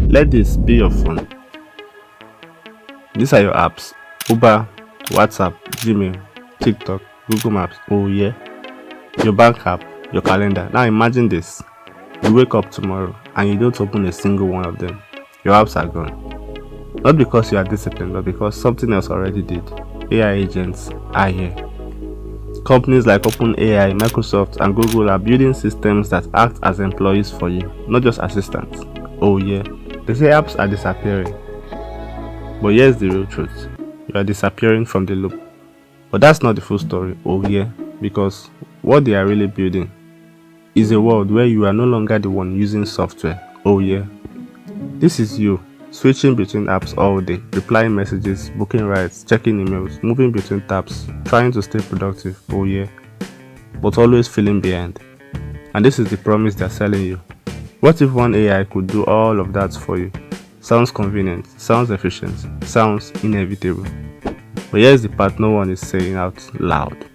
Let this be your phone. These are your apps: Uber, WhatsApp, Gmail, TikTok, Google Maps. Oh yeah. Your bank app, your calendar. Now imagine this. You wake up tomorrow and you don't open a single one of them. Your apps are gone. Not because you are disciplined, but because something else already did. AI agents are here. Companies like OpenAI, Microsoft, and Google are building systems that act as employees for you, not just assistants. Oh yeah. They say apps are disappearing. But here's the real truth. You are disappearing from the loop. But that's not the full story. Oh yeah. Because what they are really building is a world where you are no longer the one using software. Oh yeah. This is you, switching between apps all day, replying messages, booking rides, checking emails, moving between tabs, trying to stay productive. Oh yeah. But always feeling behind. And this is the promise they're selling you. What if one AI could do all of that for you? Sounds convenient, sounds efficient, sounds inevitable. But here's the part no one is saying out loud.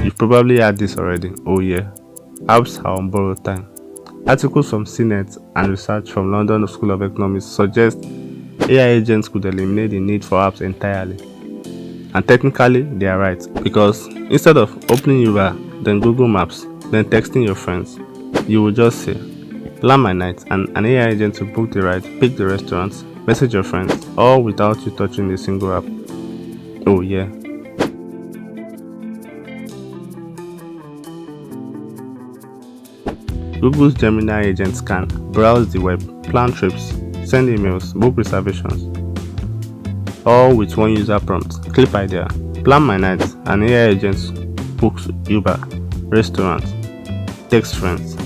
You've probably had this already. Oh yeah. Apps are on borrowed time. Articles from CNET and research from London School of Economics suggest AI agents could eliminate the need for apps entirely. And technically, they are right, because instead of opening Uber, then Google Maps, then texting your friends, you will just say, plan my night, and an AI agent will book the ride, pick the restaurants, message your friends, all without you touching a single app. Oh yeah. Google's Gemini agents can browse the web, plan trips, send emails, book reservations, all with one user prompt. Clip idea. Plan my night, and AI agents books Uber, restaurants, text friends.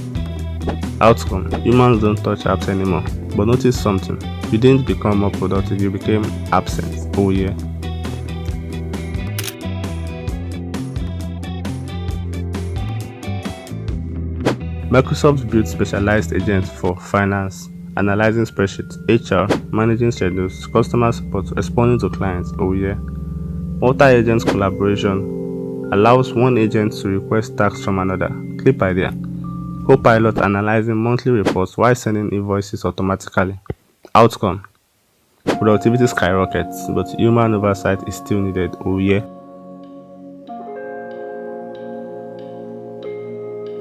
Outcome: humans don't touch apps anymore. But notice something: you didn't become more productive, you became absent. Oh yeah. Microsoft built specialized agents for finance, analyzing spreadsheets, HR, managing schedules, customer support, responding to clients. Oh yeah. Multi-agent collaboration allows one agent to request tasks from another. Clip idea. Copilot analyzing monthly reports while sending invoices automatically. Outcome: productivity skyrockets, but human oversight is still needed. Oh yeah.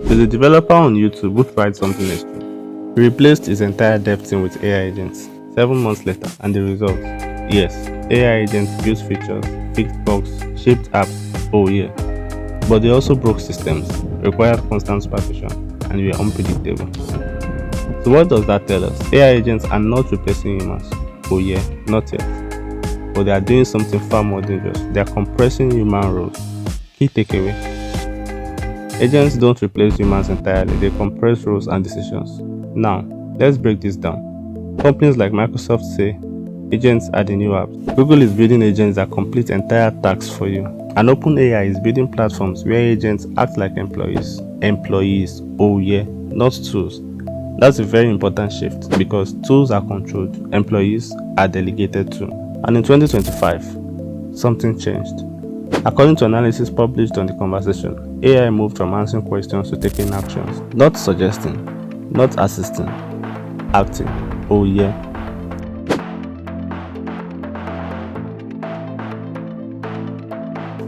There's a developer on YouTube who tried something extra. He replaced his entire dev team with AI agents. 7 months later, and the result? Yes, AI agents built features, fixed bugs, shaped apps. Oh yeah. But they also broke systems, required constant supervision, and were unpredictable. So what does that tell us? AI agents are not replacing humans. Oh yeah, not yet. But they are doing something far more dangerous. They are compressing human roles. Key takeaway: agents don't replace humans entirely, they compress roles and decisions. Now, let's break this down. Companies like Microsoft say agents are the new apps. Google is building agents that complete entire tasks for you. And OpenAI is building platforms where agents act like employees. Employees, oh yeah, not tools. That's a very important shift, because tools are controlled, employees are delegated to. And in 2025, something changed. According to analysis published on The Conversation, AI moved from answering questions to taking actions. Not suggesting, not assisting, acting. Oh yeah.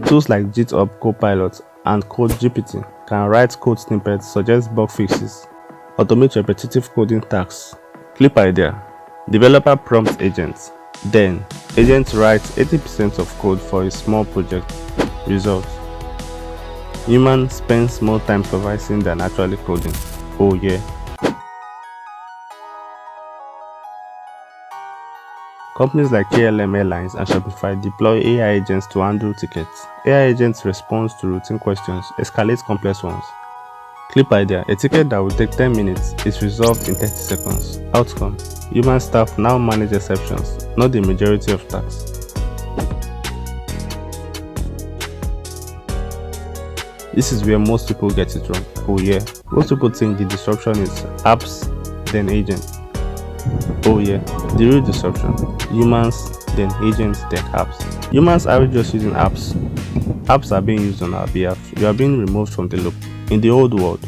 Tools like GitHub Copilot and CodeGPT can write code snippets, suggest bug fixes, automate repetitive coding tasks. Clip idea. Developer prompt agents. Then, agent writes 80% of code for a small project. Result: human spends more time supervising than actually coding. Oh yeah. Companies like KLM Airlines and Shopify deploy AI agents to handle tickets. AI agents respond to routine questions, escalate complex ones. Clip idea: a ticket that would take 10 minutes is resolved in 30 seconds. Outcome: human staff now manage exceptions, not the majority of tasks. This is where most people get it wrong. Oh yeah, most people think the disruption is apps, then agents. Oh yeah, the real disruption: humans, then agents, then apps. Humans aren't just using apps. Apps are being used on our behalf. You are being removed from the loop. In the old world,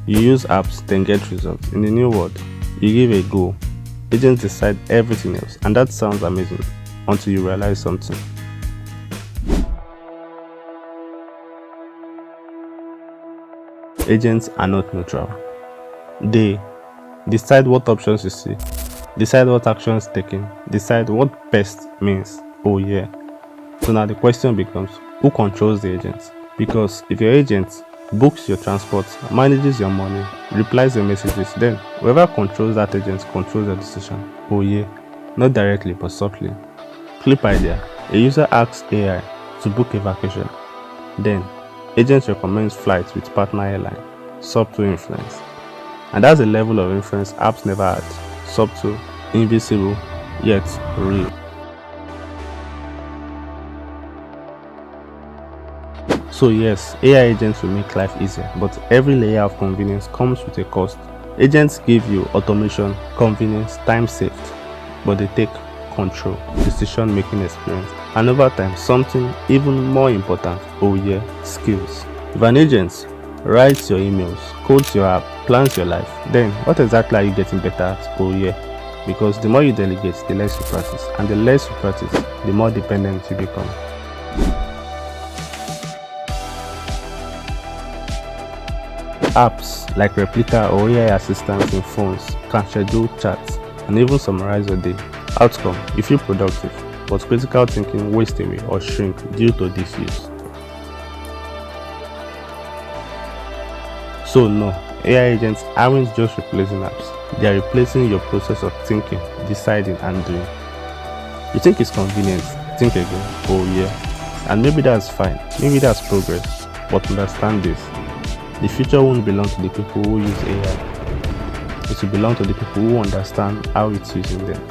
you use apps, then get results. In the new world, you give a goal. Agents decide everything else, and that sounds amazing until you realize something. Agents are not neutral. They decide what options you see, decide what actions taken, decide what best means. Oh yeah. So now the question becomes, who controls the agents? Because if your agent books your transport, manages your money, replies your messages, then whoever controls that agent controls your decision. Oh yeah. Not directly but subtly. Clip idea: a user asks AI to book a vacation. Then agent recommends flights with partner airline. Subtle influence. And that's a level of influence apps never had. Subtle, invisible, yet real. So yes, AI agents will make life easier, but every layer of convenience comes with a cost. Agents give you automation, convenience, time saved, but they take control, decision-making experience, and over time, something even more important. Oh yeah, skills. If an agent writes your emails, codes your app, plans your life, then what exactly are you getting better at? Oh yeah, because the more you delegate, the less you practice, and the less you practice, the more dependent you become. Apps like Replika or AI assistants in phones can schedule chats and even summarize your day. Outcome: you feel productive, but critical thinking wastes away or shrink due to this use. So no, AI agents aren't just replacing apps, they are replacing your process of thinking, deciding and doing. You think it's convenient, think again. Oh yeah. And maybe that's fine, maybe that's progress, but understand this: the future won't belong to the people who use AI. It will belong to the people who understand how it's using them.